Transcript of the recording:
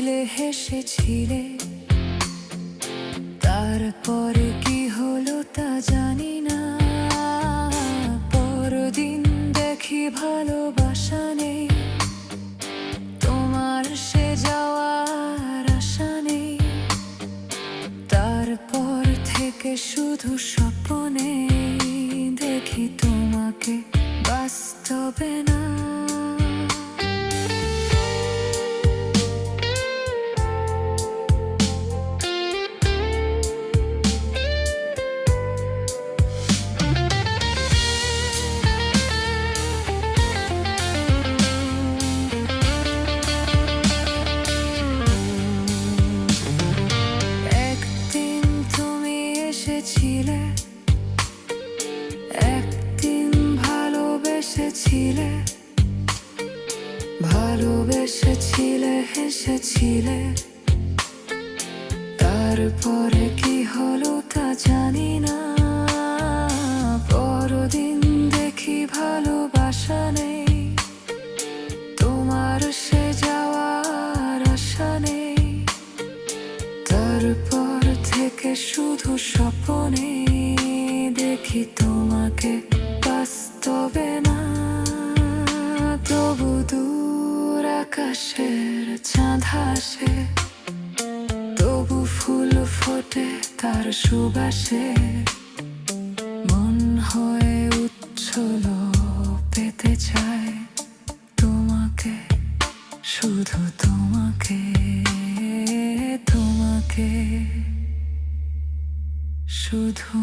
ছিলে, হেসেছিলে, তারপরে কি হলো তা জানি না। পরদিন দেখি ভালোবাসা নেই, তোমার সে যাওয়ার আশা নেই। তারপর থেকে শুধু স্বপ্নে দেখি তোমাকে, বাস্তবে না। একদিন ভালোবেসেছিলে, ভালোবেসেছিলে, হেসেছিলে, তারপরে কি হলো তা জানি না। পরদিন দেখি ভালোবাসা নেই, তোমার সে যাওয়ার আশা নেই। তারপর থেকে শুধু স্বপ্নে দেখি তোমাকে, বাস্তবে না। তবু দূর আকাশের চাঁদ হাসে, তবু ফুল ফোটে তার সুবাসে। মন হয়ে উচ্ছল পেতে চায় তোমাকে, শুধু তোমাকে, তোমাকে, শুধু